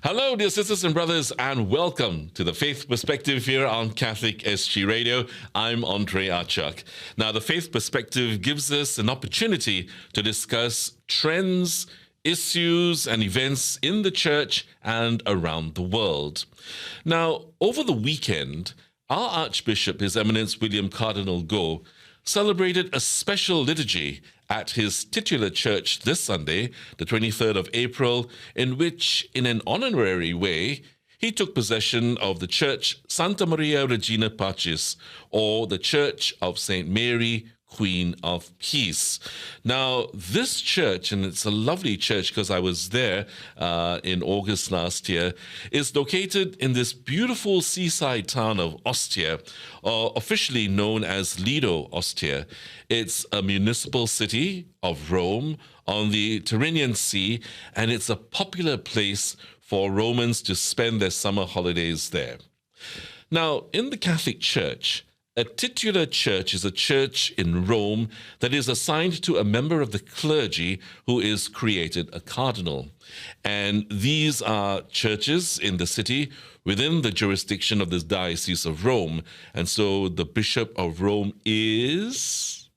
Hello, dear sisters and brothers, and welcome to the Faith Perspective here on Catholic SG Radio. I'm Andre Archuk. Now, the Faith Perspective gives us an opportunity to discuss trends, issues, and events in the Church and around the world. Now, over the weekend, our Archbishop, His Eminence William Cardinal Goh, celebrated a special liturgy at his titular church this Sunday, the 23rd of April, in which, in an honorary way, he took possession of the church Santa Maria Regina Pacis, or the Church of St. Mary, Queen of Peace. Now, this church, and it's a lovely church because I was there in August last year, is located in this beautiful seaside town of Ostia, officially known as Lido, Ostia. It's a municipal city of Rome on the Tyrrhenian Sea, and it's a popular place for Romans to spend their summer holidays there. Now, in the Catholic Church, a titular church is a church in Rome that is assigned to a member of the clergy who is created a cardinal. And these are churches in the city within the jurisdiction of the Diocese of Rome. And so the Bishop of Rome is,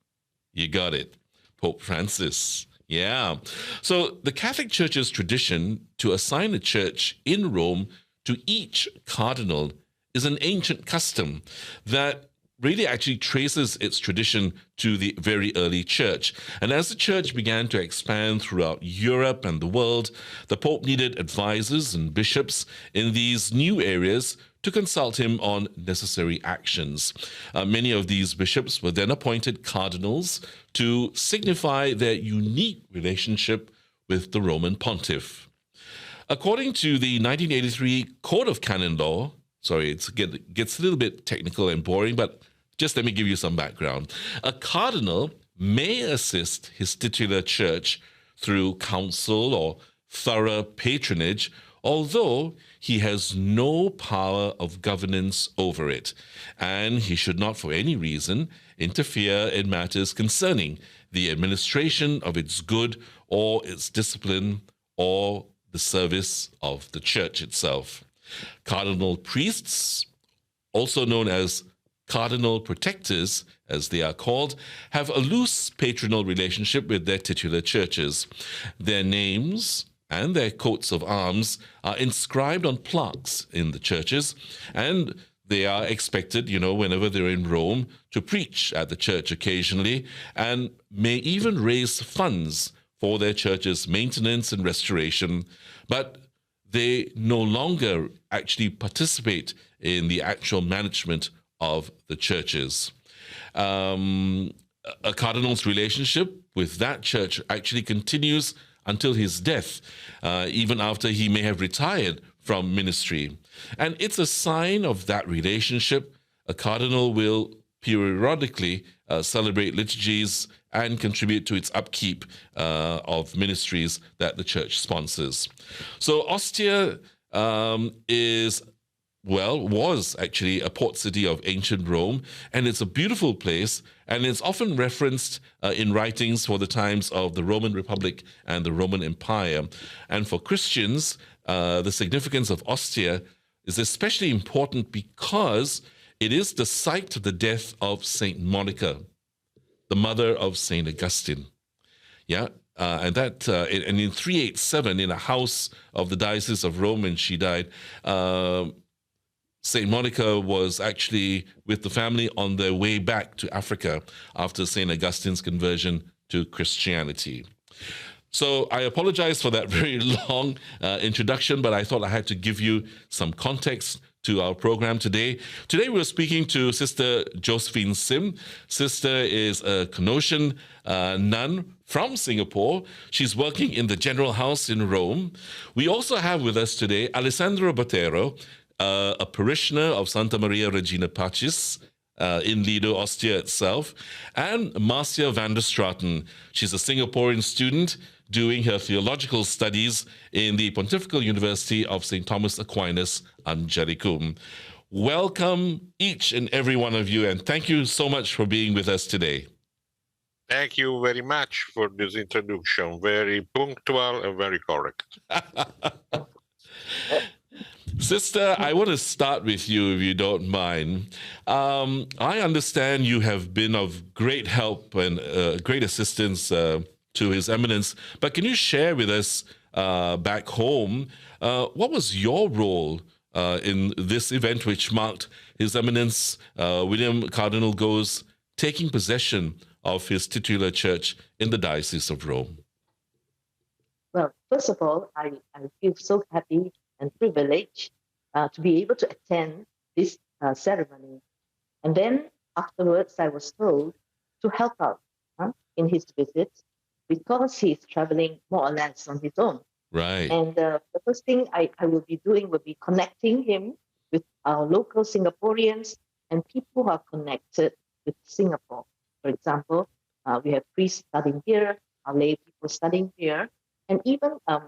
you got it, Pope Francis. Yeah. So the Catholic Church's tradition to assign a church in Rome to each cardinal is an ancient custom that really actually traces its tradition to the very early church. And as the church began to expand throughout Europe and the world, the Pope needed advisors and bishops in these new areas to consult him on necessary actions. Many of these bishops were then appointed cardinals to signify their unique relationship with the Roman pontiff. According to the 1983 Code of Canon Law, it gets a little bit technical and boring, but just let me give you some background. A cardinal may assist his titular church through counsel or thorough patronage, although he has no power of governance over it, and he should not for any reason interfere in matters concerning the administration of its good or its discipline or the service of the church itself. Cardinal priests, also known as Cardinal Protectors, as they are called, have a loose patronal relationship with their titular churches. Their names and their coats of arms are inscribed on plaques in the churches, and they are expected, whenever they're in Rome, to preach at the church occasionally, and may even raise funds for their church's maintenance and restoration, but they no longer actually participate in the actual management of the churches. A cardinal's relationship with that church actually continues until his death, even after he may have retired from ministry. And it's a sign of that relationship. A cardinal will periodically celebrate liturgies and contribute to its upkeep of ministries that the church sponsors. So Ostia was actually a port city of ancient Rome, and it's a beautiful place, and it's often referenced in writings for the times of the Roman Republic and the Roman Empire. And for Christians, the significance of Ostia is especially important because it is the site of the death of Saint Monica, the mother of Saint Augustine. And in 387, in a house of the Diocese of Rome, when she died, Saint Monica was actually with the family on their way back to Africa after Saint Augustine's conversion to Christianity. So I apologize for that very long introduction, but I thought I had to give you some context to our program today. Today we're speaking to Sister Josephine Sim. Sister is a Canossian nun from Singapore. She's working in the General House in Rome. We also have with us today Alessandro Bottero, a parishioner of Santa Maria Regina Pacis in Lido, Ostia itself, and Marcia Vanderstraaten. She's a Singaporean student doing her theological studies in the Pontifical University of St. Thomas Aquinas, Angelicum. Welcome, each and every one of you, and thank you so much for being with us today. Thank you very much for this introduction. Very punctual and very correct. Sister, I want to start with you, if you don't mind. I understand you have been of great help and great assistance to His Eminence, but can you share with us back home what was your role in this event which marked His Eminence William Cardinal Goh's taking possession of his titular church in the Diocese of Rome? Well, first of all, I feel so happy and privileged to be able to attend this ceremony. And then afterwards, I was told to help out in his visit because he's traveling more or less on his own. Right. And the first thing I will be doing will be connecting him with our local Singaporeans and people who are connected with Singapore. For example, we have priests studying here, our lay people studying here, and even a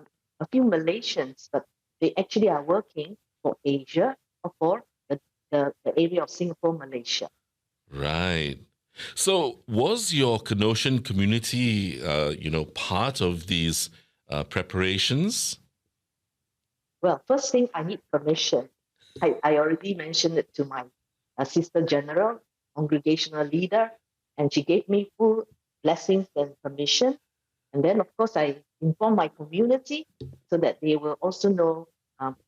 few Malaysians, but they actually are working for Asia or for the area of Singapore, Malaysia. Right. So was your Canossian community, part of these preparations? Well, first thing, I need permission. I already mentioned it to my Sister General, congregational leader, and she gave me full blessings and permission. And then, of course, I inform my community so that they will also know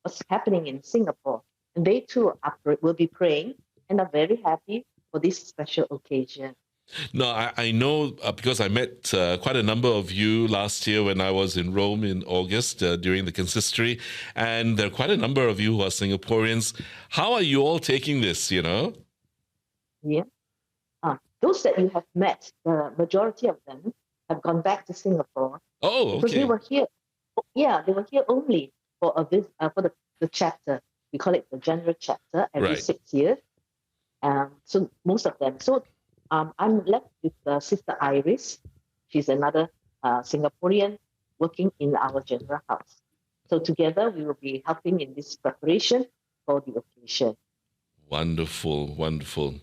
what's happening in Singapore. And they too will be praying and are very happy for this special occasion. No, I know because I met quite a number of you last year when I was in Rome in August during the consistory, and there are quite a number of you who are Singaporeans. How are you all taking this, Yeah. Those that you have met, the majority of them have gone back to Singapore. Oh, okay. Because they were here. Yeah, they were here only for for the chapter. We call it the general chapter every 6 years. So most of them. So I'm left with Sister Iris. She's another Singaporean working in our general house. So together we will be helping in this preparation for the occasion. Wonderful, wonderful.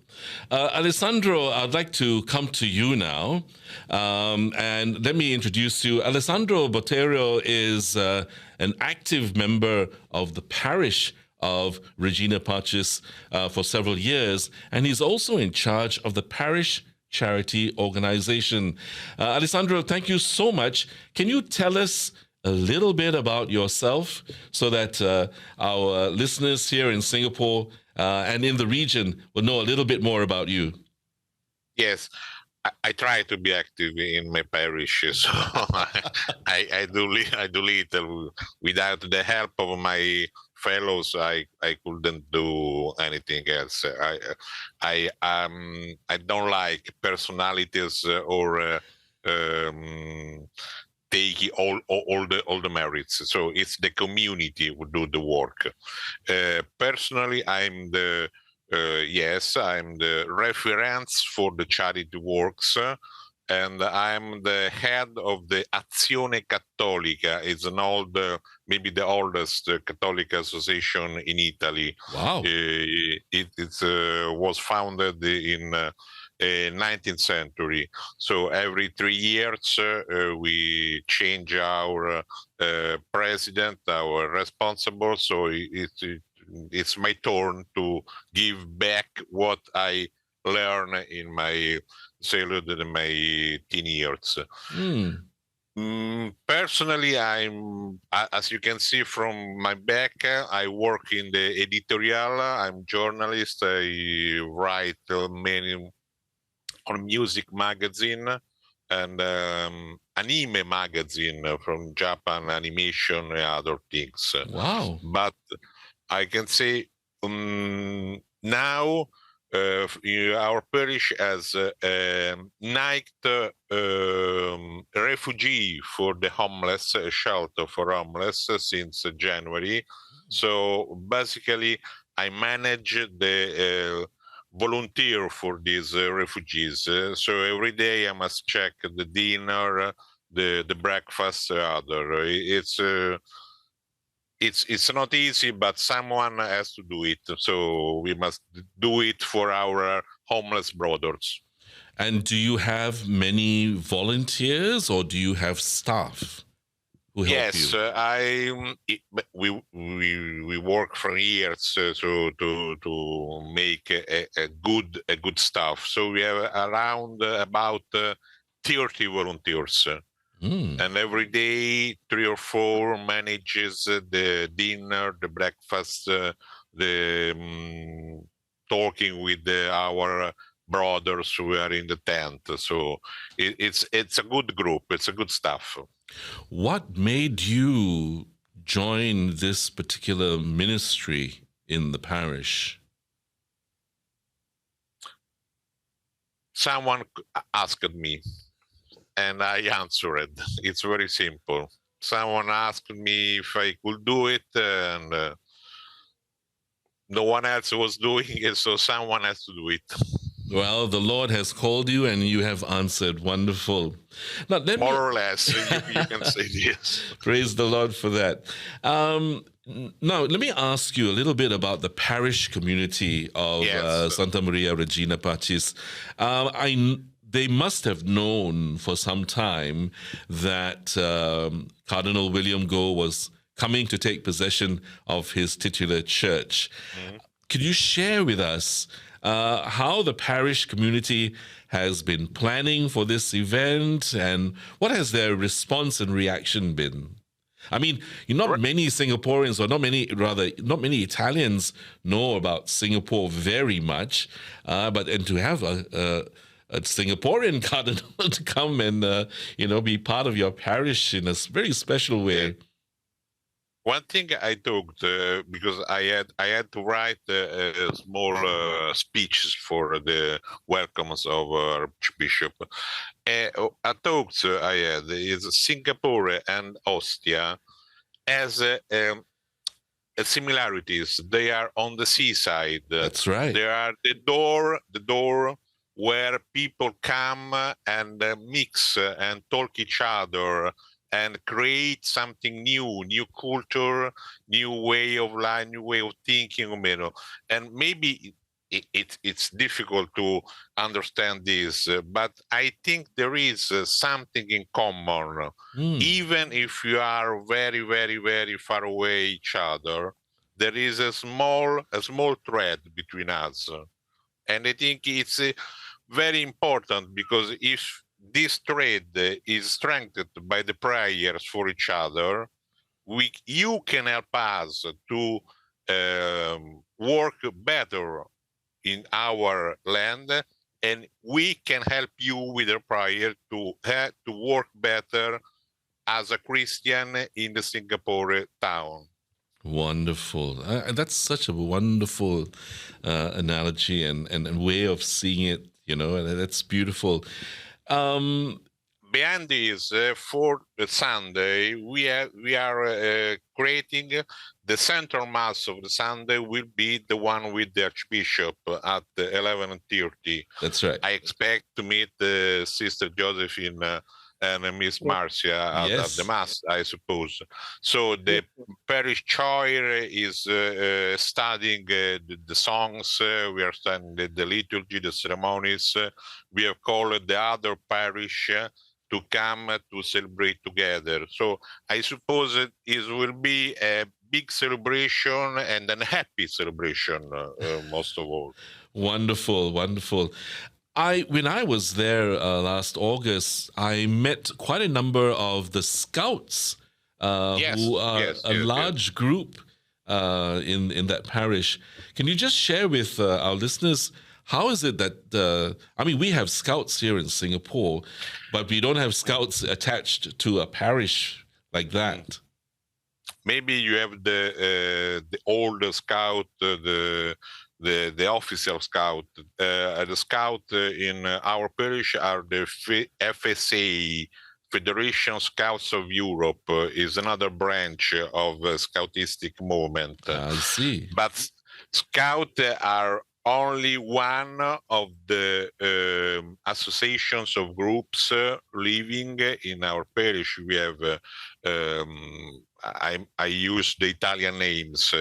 Alessandro, I'd like to come to you now. And let me introduce you. Alessandro Bottero is an active member of the parish of Regina Pacis for several years, and he's also in charge of the parish charity organization. Alessandro, thank you so much. Can you tell us a little bit about yourself so that our listeners here in Singapore and in the region will know a little bit more about you? Yes, I try to be active in my parish, so I do little. Without the help of my fellows, I couldn't do anything else. I don't like personalities or take all the merits. So it's the community who do the work. Personally, I'm the reference for the charity works, and I'm the head of the Azione Cattolica. It's an old, maybe the oldest Catholic association in Italy. Wow! It was founded in 19th century. So every 3 years we change our president, our responsible. So it's my turn to give back what I learned in my sailor in my teen years. Personally, as you can see from my back, I work in the editorial. I'm journalist. I write many on music magazine and anime magazine from Japan, animation and other things. Wow! But I can say now our parish has night refugee for the homeless, shelter for homeless since January. So basically, I manage the volunteer for these refugees. So every day I must check the dinner, the breakfast, other. It's not easy, but someone has to do it. So we must do it for our homeless brothers. And do you have many volunteers or do you have staff? who help Yes, you? we work for years to make a good stuff. So we have around about 30 volunteers, Mm. and every day 3 or 4 manages the dinner, the breakfast, the talking with our brothers who are in the tent. So it's a good group. It's a good stuff. What made you join this particular ministry in the parish? Someone asked me, and I answered. It's very simple. Someone asked me if I could do it, and no one else was doing it, so someone has to do it. Well, the Lord has called you and you have answered. Wonderful. Now, More or less, you can say this. Praise the Lord for that. Now, let me ask you a little bit about the parish community of Yes. Santa Maria Regina Pacis. They must have known for some time that Cardinal William Goh was coming to take possession of his titular church. Could you share with us how the parish community has been planning for this event and what has their response and reaction been? I mean, not many Singaporeans, or not many Italians know about Singapore very much, but to have a Singaporean cardinal to come and be part of your parish in a very special way. One thing I talked because I had to write a small speeches for the welcomes of Archbishop. A talks I had is Singapore and Ostia as similarities. They are on the seaside. That's right. They are the door where people come and mix and talk each other and create something new culture, new way of life, new way of thinking, and maybe it's difficult to understand this, but I think there is something in common, even if you are very, very, very far away each other. There is a small thread between us, and I think it's very important because if this thread is strengthened by the prayers for each other, you can help us to work better in our land, and we can help you with a prayer to work better as a Christian in the Singapore town. Wonderful. That's such a wonderful analogy and way of seeing it, and that's beautiful. Behind this, for the Sunday, we are creating the central mass of the Sunday will be the one with the Archbishop at 11:30. That's right. I expect to meet Sister Josephine and Miss Marcia at the Mass, I suppose. So the parish choir is studying the songs. We are studying the liturgy, the ceremonies. We have called the other parish to come to celebrate together. So I suppose it will be a big celebration and a happy celebration, most of all. Wonderful, wonderful. When I was there last August, I met quite a number of the Scouts, who are a large group in that parish. Can you just share with our listeners, how is it that, we have Scouts here in Singapore, but we don't have Scouts attached to a parish like that? Maybe you have the older Scout, the official Scout. The Scout in our parish are the FSA, Federation Scouts of Europe, is another branch of Scoutistic movement. I see. But Scouts are only one of the associations of groups living in our parish. We have, I use the Italian names,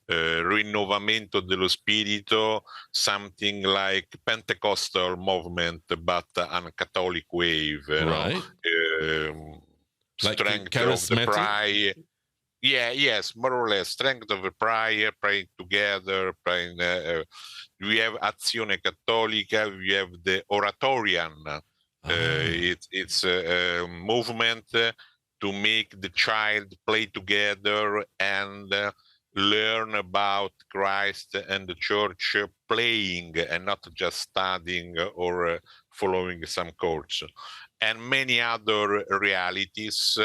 Rinnovamento dello Spirito, something like Pentecostal movement, but on a Catholic wave. Right. Like strength of the charismatic? prayer. Yeah, yes, more or less. Strength of the prayer, praying together, praying. We have Azione Cattolica, we have the Oratorian. It's a movement to make the child play together and learn about Christ and the Church playing and not just studying or following some course. And many other realities,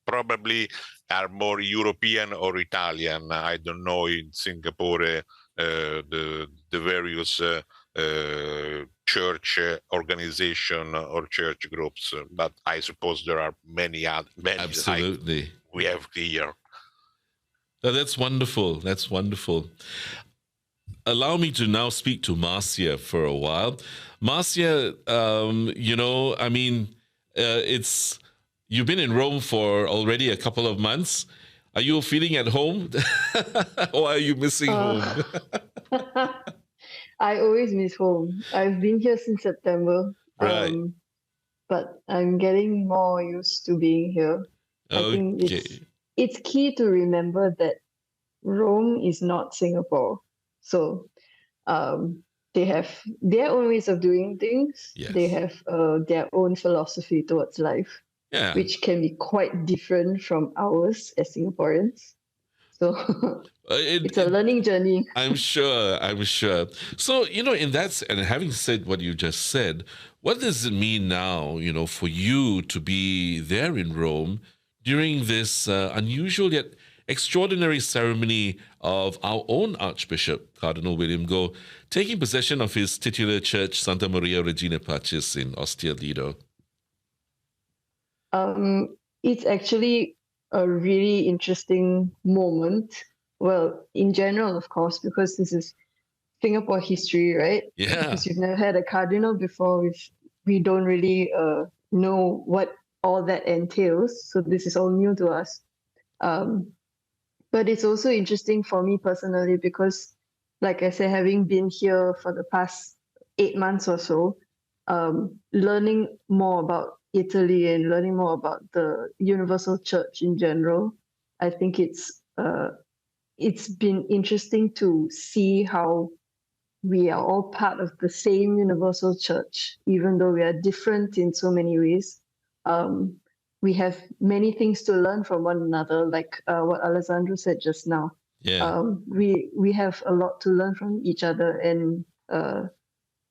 probably are more European or Italian. I don't know in Singapore the various church organization or church groups, but I suppose there are many other. Absolutely. We have here. Oh, that's wonderful. That's wonderful. Allow me to now speak to Marcia for a while. Marcia, you've been in Rome for already a couple of months. Are you feeling at home or are you missing home? I always miss home. I've been here since September. Right. But I'm getting more used to being here. I think it's key to remember that Rome is not Singapore. So they have their own ways of doing things. Yes. They have their own philosophy towards life, which can be quite different from ours as Singaporeans. So it's a learning journey. I'm sure. So, in that, and having said what you just said, what does it mean now, for you to be there in Rome during this unusual yet extraordinary ceremony of our own Archbishop, Cardinal William Goh, taking possession of his titular church, Santa Maria Regina Pacis in Ostia, Lido? It's actually a really interesting moment. Well, in general, of course, because this is Singapore history, right? Yeah. Because you've never had a cardinal before, we don't really know what all that entails. So this is all new to us. But it's also interesting for me personally because, like I said, having been here for the past 8 months or so, learning more about Italy and learning more about the Universal Church in general, I think it's been interesting to see how we are all part of the same Universal Church, even though we are different in so many ways. We have many things to learn from one another, like what Alessandro said just now. Yeah. We have a lot to learn from each other, and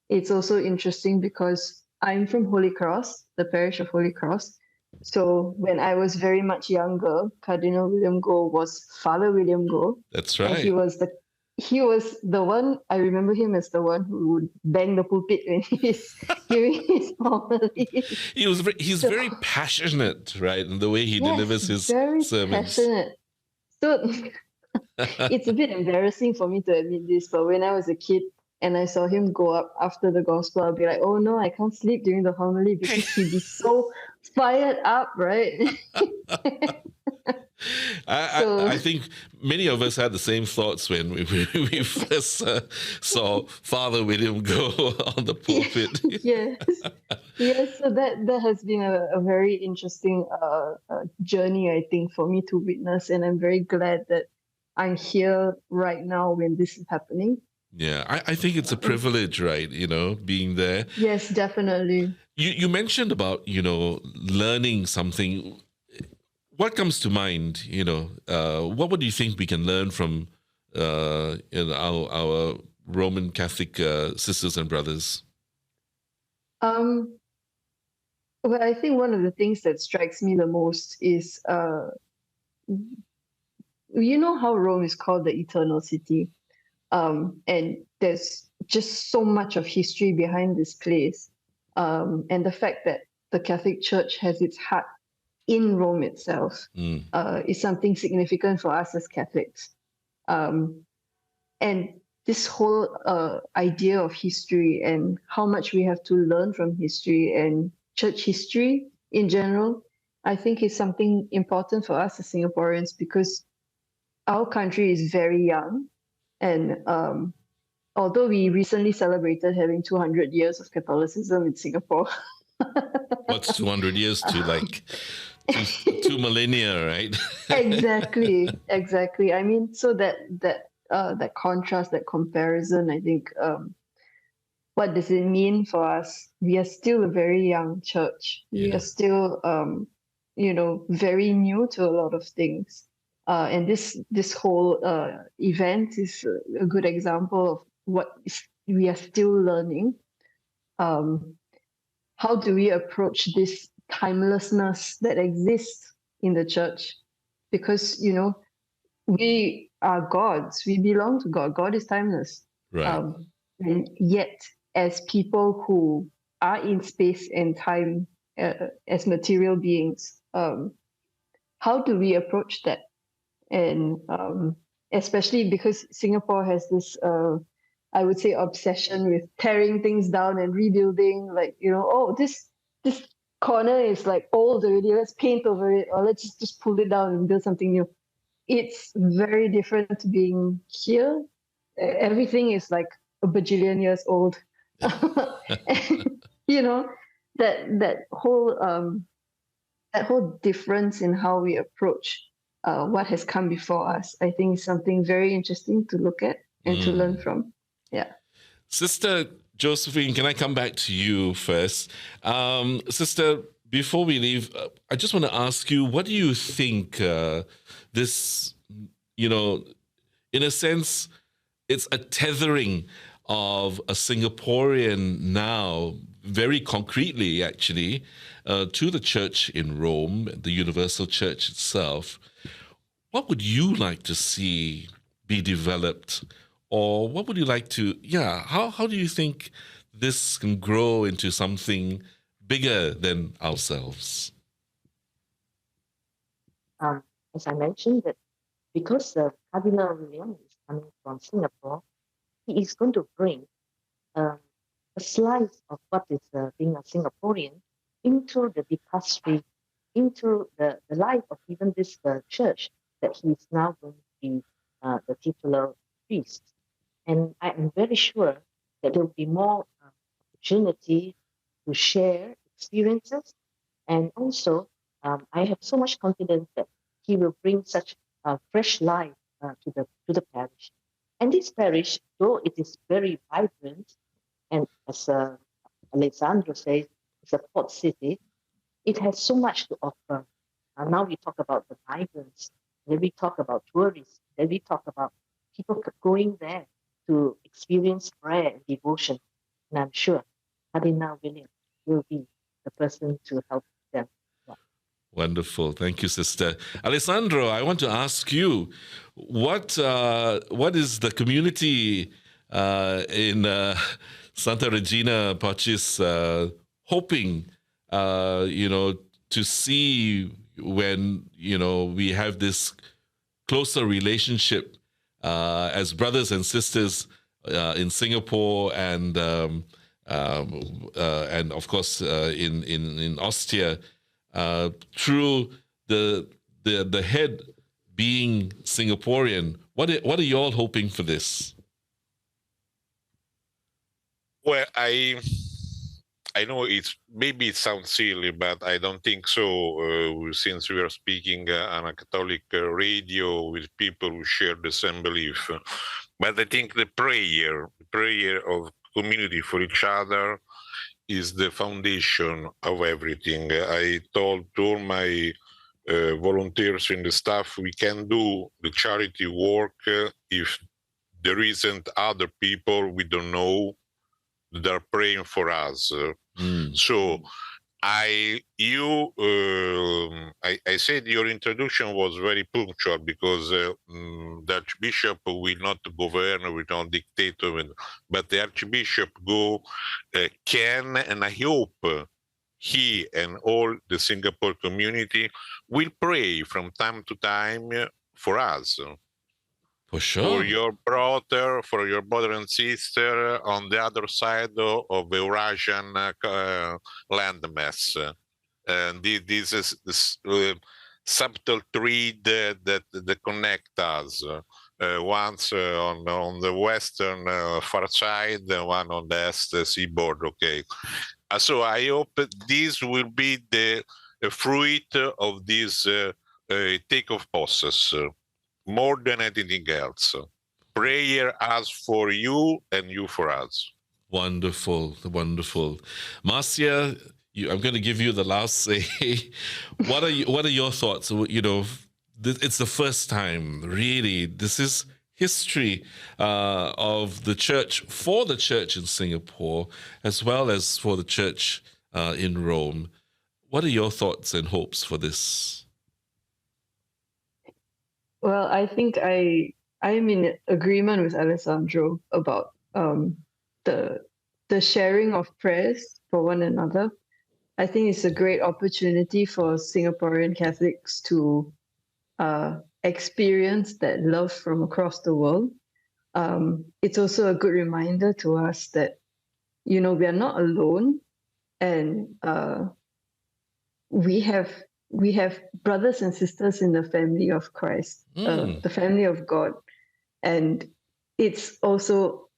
it's also interesting because I'm from Holy Cross, the parish of Holy Cross. So when I was very much younger, Cardinal William Goh was Father William Goh. That's right. And he was the one, I remember him as the one who would bang the pulpit when he's giving his homily. He's very passionate, right, in the way he delivers his sermons. Passionate. So it's a bit embarrassing for me to admit this, but when I was a kid and I saw him go up after the gospel, I'll be like, oh no, I can't sleep during the homily because he'd be so fired up, right? I think many of us had the same thoughts when we first saw Father William Goh on the pulpit. Yes. So that has been a very interesting journey, I think, for me to witness, and I'm very glad that I'm here right now when this is happening. Yeah, I think it's a privilege, right? Being there. Yes, definitely. You mentioned about learning something. What comes to mind? What would you think we can learn from our Roman Catholic sisters and brothers? Well, I think one of the things that strikes me the most is, how Rome is called the Eternal City, and there's just so much of history behind this place, and the fact that the Catholic Church has its heart in Rome itself is something significant for us as Catholics. And this whole idea of history and how much we have to learn from history and church history in general, I think is something important for us as Singaporeans because our country is very young. And although we recently celebrated having 200 years of Catholicism in Singapore, What's 200 years to like two millennia, right? Exactly. I mean, so that contrast, that comparison, I think, what does it mean for us? We are still a very young church. We Yeah. are still, very new to a lot of things. And this whole event is a good example of we are still learning. How do we approach this timelessness that exists in the church? Because, we are gods. We belong to God. God is timeless. Right. And yet, as people who are in space and time, as material beings, how do we approach that? And especially because Singapore has this, I would say, obsession with tearing things down and rebuilding. Like, this corner is like old already. Let's paint over it, or let's just pull it down and build something new. It's very different to being here. Everything is like a bajillion years old. That whole difference in how we approach what has come before us, I think, is something very interesting to look at and to learn from. Yeah. Sister Josephine, can I come back to you first? Sister, before we leave, I just want to ask you, what do you think this, in a sense, it's a tethering of a Singaporean now, very concretely, actually, to the church in Rome, the Universal Church itself. What would you like to see be developed? Or what would you like to, how do you think this can grow into something bigger than ourselves? As I mentioned, that because Cardinal William is coming from Singapore, he is going to bring a slice of what is being a Singaporean into the dicastery, into the life of even this church that he is now going to be the titular priest. And I am very sure that there will be more opportunity to share experiences. And also, I have so much confidence that he will bring such fresh life to the parish. And this parish, though it is very vibrant, and as Alessandro says, it's a port city, it has so much to offer. Now we talk about the migrants, then we talk about tourists, then we talk about people going there to experience prayer and devotion. And I'm sure Cardinal William will be the person to help them. Yeah. Wonderful. Thank you, Sister. Alessandro, I want to ask you, what is the community in Santa Regina Pacis hoping, to see when, we have this closer relationship as brothers and sisters in Singapore and of course in Ostia, through the head being Singaporean. What are you all hoping for this? Well, I know maybe it sounds silly, but I don't think so. Since we are speaking on a Catholic radio with people who share the same belief, but I think the prayer of community for each other is the foundation of everything. I told all my volunteers in the staff, we can do the charity work if there isn't other people we don't know that are praying for us. So I said your introduction was very punctual because the Archbishop will not govern, will not dictate, but the Archbishop can, and I hope he and all the Singapore community will pray from time to time for us. For sure. For your brother and sister on the other side of the Eurasian landmass. And this is this subtle thread that connect us. Once on the western far side, one on the east seaboard. Okay, So I hope this will be the fruit of this take of possess, more than anything else. Prayer as for you and you for us. Wonderful, wonderful. Marcia, I'm going to give you the last say. What are your thoughts? It's the first time, really. This is history of the church, for the church in Singapore, as well as for the church in Rome. What are your thoughts and hopes for this? Well, I think I am in agreement with Alessandro about the sharing of prayers for one another. I think it's a great opportunity for Singaporean Catholics to experience that love from across the world. It's also a good reminder to us that, we are not alone, and we have brothers and sisters in the family of Christ, the family of God, and it's also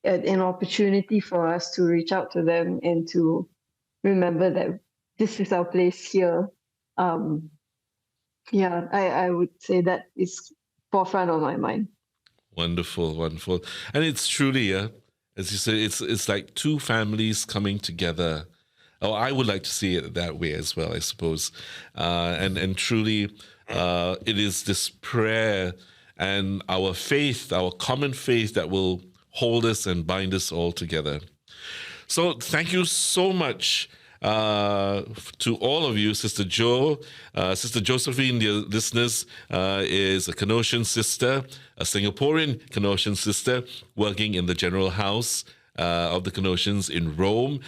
an opportunity for us to reach out to them and to remember that this is our place here. I would say that is forefront of my mind. Wonderful, wonderful. And it's truly, as you say, it's like two families coming together. Oh, I would like to see it that way as well, I suppose. And truly, it is this prayer and our faith, our common faith, that will hold us and bind us all together. So thank you so much to all of you, Sister Jo. Sister Josephine, dear listeners, is a Canossian sister, a Singaporean Canossian sister, working in the General House of the Canossians in Rome.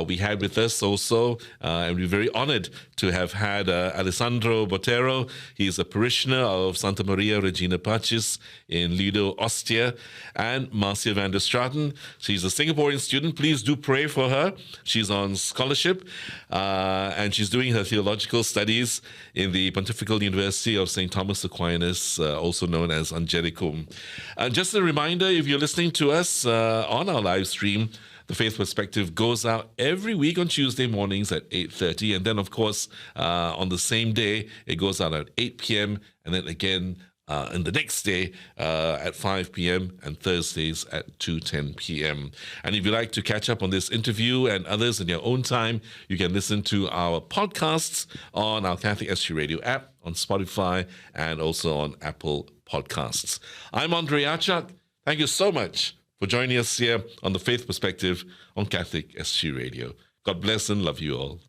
We had with us also, and we're very honored to have had Alessandro Bottero. He's a parishioner of Santa Maria Regina Pacis in Lido, Ostia, and Marcia Vanderstraaten. She's a Singaporean student. Please do pray for her. She's on scholarship, and she's doing her theological studies in the Pontifical University of St. Thomas Aquinas, also known as Angelicum. And just a reminder, if you're listening to us on our live stream, The Faith Perspective goes out every week on Tuesday mornings at 8:30. And then, of course, on the same day, it goes out at 8 p.m. And then again, and the next day at 5 p.m. and Thursdays at 2:10 p.m. And if you'd like to catch up on this interview and others in your own time, you can listen to our podcasts on our Catholic SG Radio app, on Spotify, and also on Apple Podcasts. I'm Andre Achak. Thank you so much for joining us here on The Faith Perspective on Catholic SG Radio. God bless and love you all.